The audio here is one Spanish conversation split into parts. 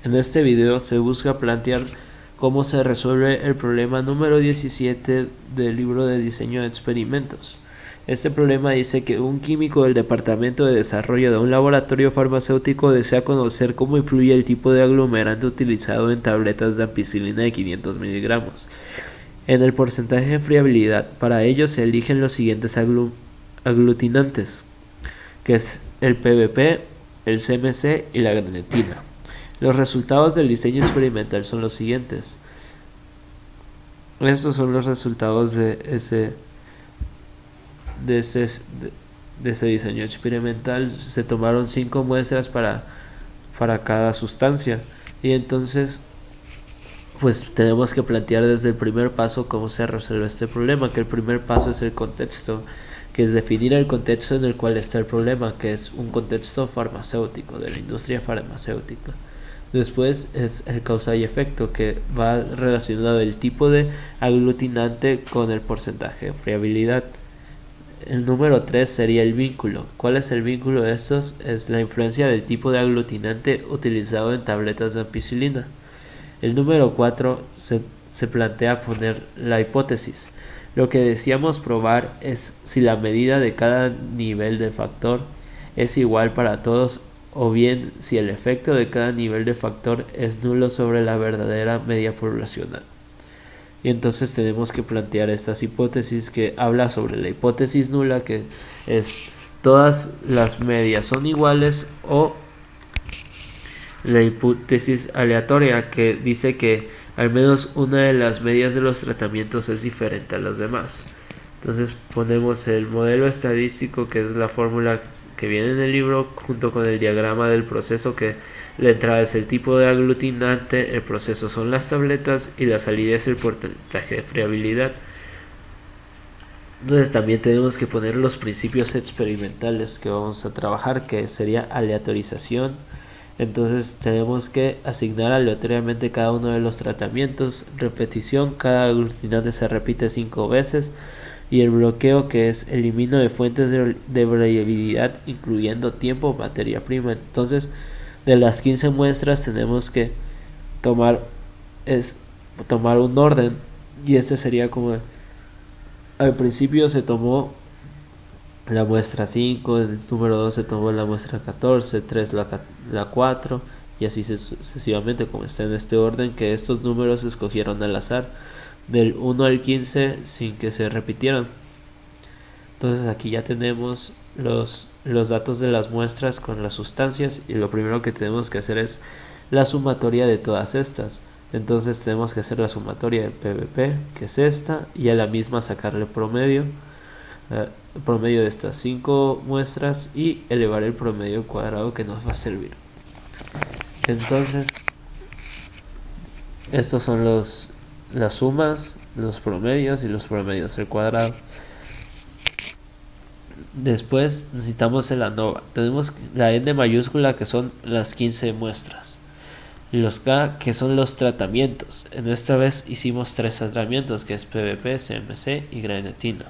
En este video se busca plantear cómo se resuelve el problema número 17 del libro de diseño de experimentos. Este problema dice que un químico del departamento de desarrollo de un laboratorio farmacéutico desea conocer cómo influye el tipo de aglomerante utilizado en tabletas de ampicilina de 500 miligramos en el porcentaje de friabilidad. Para ello se eligen los siguientes aglutinantes, que es el PVP, el CMC y la grenetina. Los resultados del diseño experimental son los siguientes. Estos son los resultados de ese diseño experimental. Se tomaron 5 muestras para cada sustancia, y entonces pues tenemos que plantear desde el primer paso cómo se resuelve este problema, que el primer paso es el contexto, que es definir el contexto en el cual está el problema, que es un contexto farmacéutico, de la industria farmacéutica. Después es el causa y efecto, que va relacionado el tipo de aglutinante con el porcentaje de friabilidad. El número 3 sería el vínculo. ¿Cuál es el vínculo de estos? Es la influencia del tipo de aglutinante utilizado en tabletas de ampicilina. El número 4 se plantea poner la hipótesis. Lo que deseamos probar es si la medida de cada nivel de factor es igual para todos, o bien si el efecto de cada nivel de factor es nulo sobre la verdadera media poblacional. Y entonces tenemos que plantear estas hipótesis, que habla sobre la hipótesis nula, que es todas las medias son iguales, o la hipótesis aleatoria, que dice que al menos una de las medias de los tratamientos es diferente a las demás. Entonces ponemos el modelo estadístico, que es la fórmula que viene en el libro, junto con el diagrama del proceso, que la entrada es el tipo de aglutinante, el proceso son las tabletas y la salida es el porcentaje de friabilidad. Entonces también tenemos que poner los principios experimentales que vamos a trabajar, que sería aleatorización. Entonces tenemos que asignar aleatoriamente cada uno de los tratamientos, repetición, cada aglutinante se repite 5 veces, y el bloqueo, que es elimino de fuentes de variabilidad incluyendo tiempo o materia prima. Entonces de las 15 muestras tenemos que tomar un orden, y este sería como al principio se tomó la muestra 5, el número 2 se tomó la muestra 14, 3 la 4, y así sucesivamente, como está en este orden, que estos números se escogieron al azar del 1 al 15 sin que se repitieran. Entonces aquí ya tenemos los datos de las muestras con las sustancias, y lo primero que tenemos que hacer es la sumatoria de todas estas. Entonces tenemos que hacer la sumatoria del PVP, que es esta, y a la misma sacarle promedio de estas 5 muestras y elevar el promedio cuadrado que nos va a servir. Entonces estos son las sumas, los promedios y los promedios al cuadrado. Después necesitamos el ANOVA. Tenemos la N mayúscula, que son las 15 muestras. Los K, que son los tratamientos. En esta vez hicimos 3 tratamientos, que es PVP, CMC y grenetina.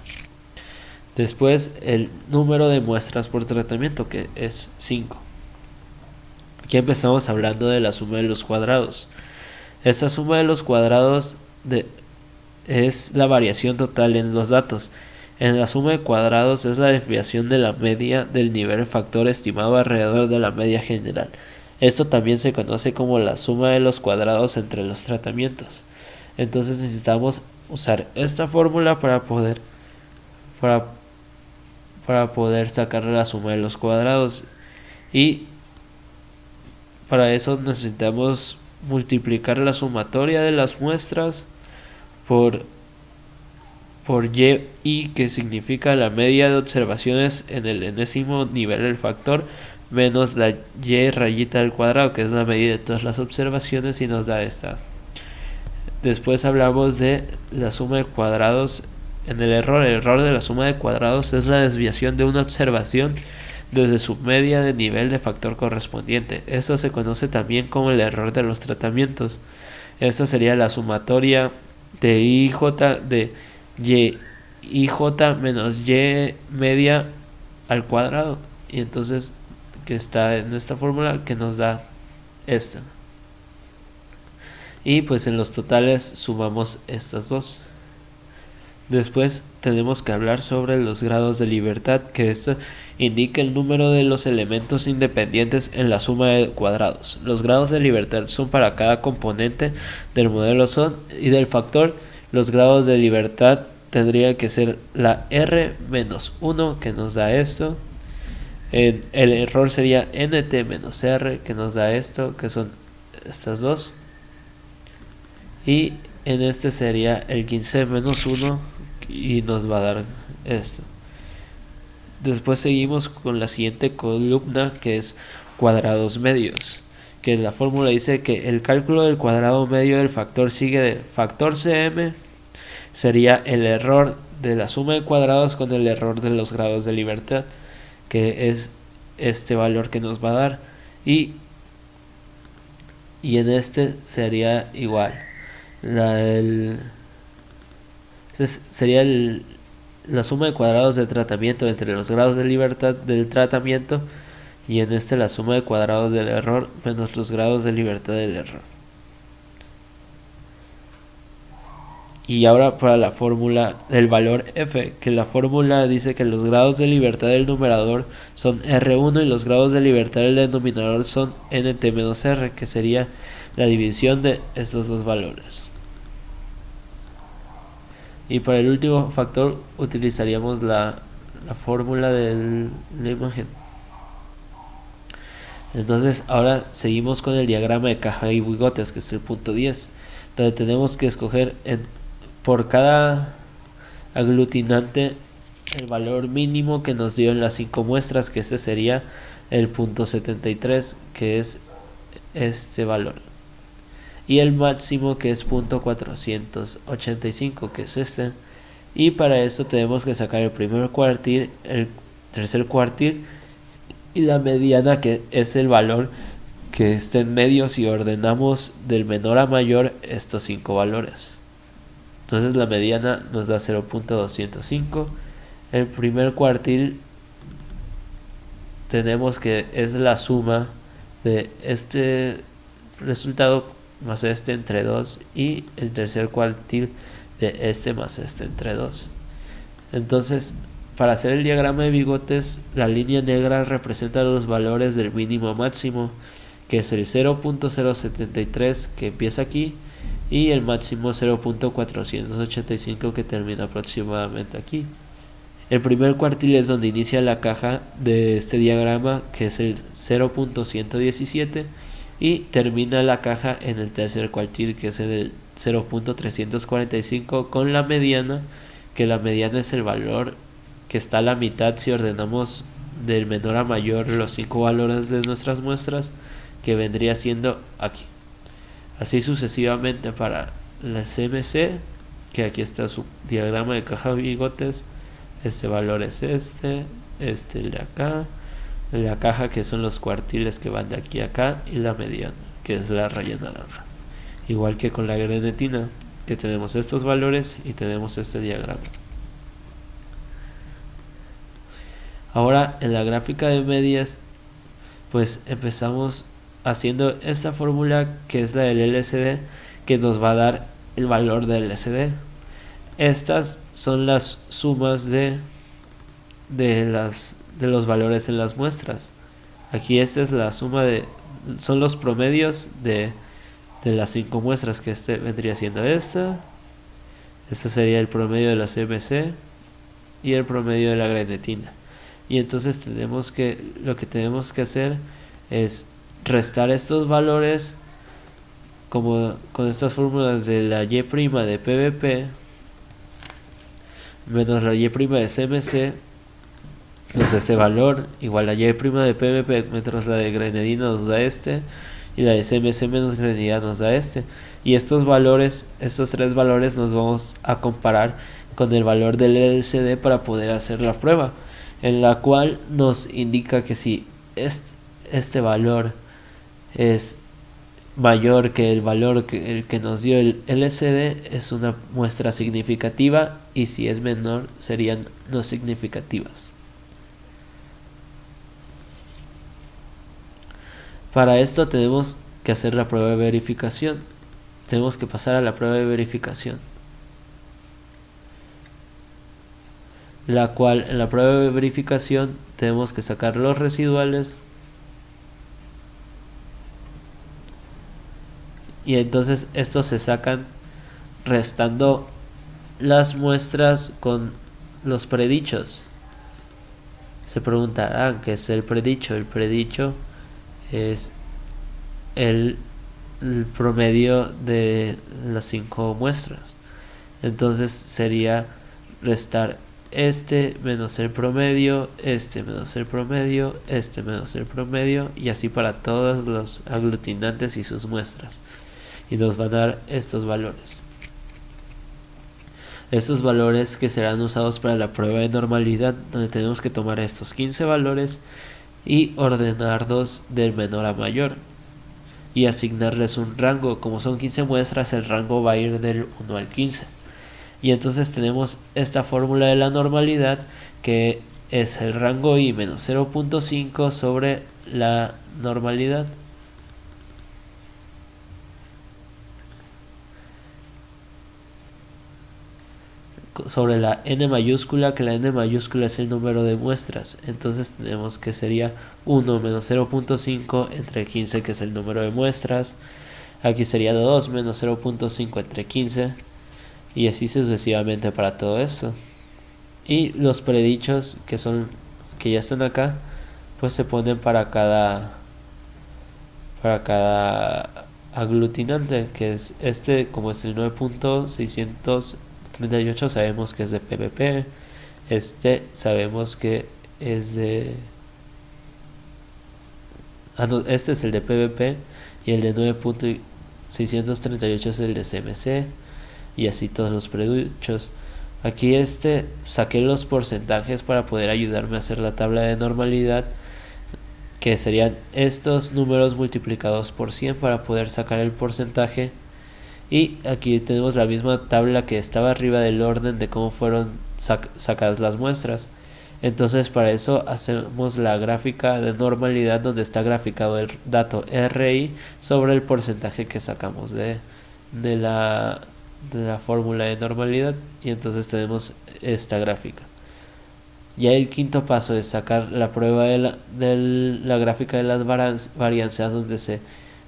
Después el número de muestras por tratamiento, que es 5. Aquí empezamos hablando de la suma de los cuadrados. Esta suma de los cuadrados es la variación total en los datos. En la suma de cuadrados es la desviación de la media del nivel de factor estimado alrededor de la media general. Esto también se conoce como la suma de los cuadrados entre los tratamientos. Entonces necesitamos usar esta fórmula para poder sacar la suma de los cuadrados, y para eso necesitamos multiplicar la sumatoria de las muestras por y, que significa la media de observaciones en el enésimo nivel del factor, menos la y rayita al cuadrado, que es la medida de todas las observaciones, y nos da esta. Después hablamos de la suma de cuadrados en el error. El error de la suma de cuadrados es la desviación de una observación desde su media de nivel de factor correspondiente. Esto se conoce también como el error de los tratamientos. Esta sería la sumatoria de IJ menos Y media al cuadrado, y entonces que está en esta fórmula, que nos da esta. y pues en los totales sumamos estas dos. Después tenemos que hablar sobre los grados de libertad, que esto indica el número de los elementos independientes en la suma de cuadrados. Los grados de libertad son para cada componente del modelo SON y del factor. Los grados de libertad tendría que ser la R menos 1 que nos da esto. El error sería NT menos R que nos da esto, que son estas dos. Y en este sería el 15 menos 1 y nos va a dar esto. Después seguimos con la siguiente columna, que es cuadrados medios, que la fórmula dice que el cálculo del cuadrado medio del factor sigue de factor CM, sería el error de la suma de cuadrados con el error de los grados de libertad, que es este valor que nos va a dar, y en este sería igual sería la suma de cuadrados del tratamiento entre los grados de libertad del tratamiento, y en este la suma de cuadrados del error menos los grados de libertad del error. Y ahora para la fórmula del valor f, que la fórmula dice que los grados de libertad del numerador son R1 y los grados de libertad del denominador son NT menos R, que sería la división de estos dos valores. Y para el último factor utilizaríamos la fórmula de la imagen. Entonces ahora seguimos con el diagrama de caja y bigotes, que es el punto 10, donde tenemos que escoger por cada aglutinante el valor mínimo que nos dio en las 5 muestras, que este sería el punto 73, que es este valor, y el máximo, que es punto 485, que es este. Y para esto tenemos que sacar el primer cuartil, el tercer cuartil y la mediana, que es el valor que está en medio si ordenamos del menor a mayor estos 5 valores. Entonces la mediana nos da 0.205. El primer cuartil tenemos que es la suma de este resultado más este entre 2, y el tercer cuartil de este más este entre 2. Entonces, para hacer el diagrama de bigotes, la línea negra representa los valores del mínimo a máximo, que es el 0.073 que empieza aquí, y el máximo 0.485 que termina aproximadamente aquí. El primer cuartil es donde inicia la caja de este diagrama, que es el 0.117, y termina la caja en el tercer cuartil, que es en el 0.345, con la mediana, que la mediana es el valor que está a la mitad si ordenamos del menor a mayor los 5 valores de nuestras muestras, que vendría siendo aquí. Así sucesivamente para la CMC, que aquí está su diagrama de caja de bigotes. Este valor es este el de acá, la caja, que son los cuartiles que van de aquí a acá, y la mediana, que es la raya naranja. Igual que con la grenetina, que tenemos estos valores y tenemos este diagrama. Ahora en la gráfica de medias, pues empezamos haciendo esta fórmula, que es la del LSD, que nos va a dar el valor del LSD. Estas son las sumas de los valores en las muestras. Aquí esta es la suma son los promedios de las 5 muestras, que este vendría siendo esta sería el promedio de la CMC y el promedio de la grenetina. Y entonces lo que tenemos que hacer es restar estos valores como con estas fórmulas de la Y' de PVP menos la Y' de CMC, nos da este valor, igual la Y' de PVP menos la de grenadina nos da este, y la de CMC menos grenadina nos da este. Y estos tres valores nos vamos a comparar con el valor del LCD para poder hacer la prueba, en la cual nos indica que si este valor es mayor que el valor que nos dio el LCD, es una muestra significativa, y si es menor serían no significativas. Para esto tenemos que hacer la prueba de verificación, tenemos que pasar a la prueba de verificación, la cual en la prueba de verificación tenemos que sacar los residuales, y entonces estos se sacan restando las muestras con los predichos. Se preguntarán qué es el predicho. El predicho es el promedio de las 5 muestras. Entonces sería restar este menos el promedio, este menos el promedio, este menos el promedio, y así para todos los aglutinantes y sus muestras. Y nos van a dar estos valores. Estos valores que serán usados para la prueba de normalidad, donde tenemos que tomar estos 15 valores y ordenarlos del menor a mayor y asignarles un rango. Como son 15 muestras, el rango va a ir del 1 al 15. Y entonces tenemos esta fórmula de la normalidad, que es el rango I menos 0.5 sobre la normalidad. Sobre la n mayúscula, que la n mayúscula es el número de muestras. Entonces tenemos que sería 1 menos 0.5 entre 15, que es el número de muestras. Aquí sería 2 menos 0.5 entre 15, y así sucesivamente para todo esto. Y los predichos que ya están acá, pues se ponen para cada aglutinante, que es este. Como es el 9.638, sabemos que es de PPP. Este sabemos que es de este es el de PVP, y el de 9.638 es el de CMC, y así todos los predichos. Aquí saqué los porcentajes para poder ayudarme a hacer la tabla de normalidad, que serían estos números multiplicados por 100 para poder sacar el porcentaje. Y aquí tenemos la misma tabla que estaba arriba del orden de cómo fueron sacadas las muestras. Entonces para eso hacemos la gráfica de normalidad, donde está graficado el dato RI sobre el porcentaje que sacamos de la fórmula de normalidad, y entonces tenemos esta gráfica. Ya el quinto paso es sacar la prueba de la gráfica de las varianzas, donde se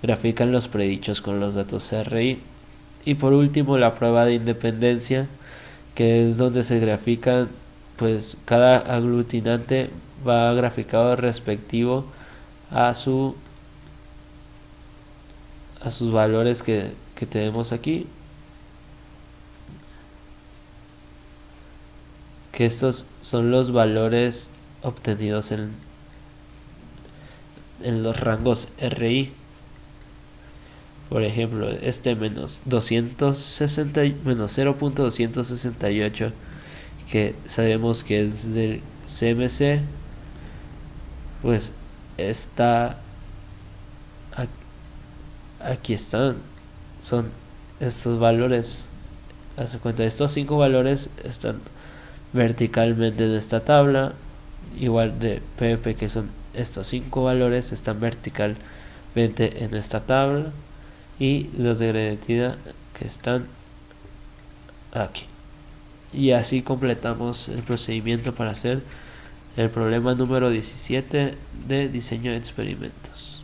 grafican los predichos con los datos RI. Y por último, la prueba de independencia, que es donde se grafican, pues cada aglutinante va graficado respectivo a sus valores que tenemos aquí, que estos son los valores obtenidos en los rangos RI. Por ejemplo, este menos 0.268, que sabemos que es del CMC, pues está aquí están, son estos valores. Haz cuenta, estos 5 valores están verticalmente en esta tabla, igual de PP, que son estos 5 valores, están verticalmente en esta tabla, y los de grenetina que están aquí. Y así completamos el procedimiento para hacer el problema número 17 de diseño de experimentos.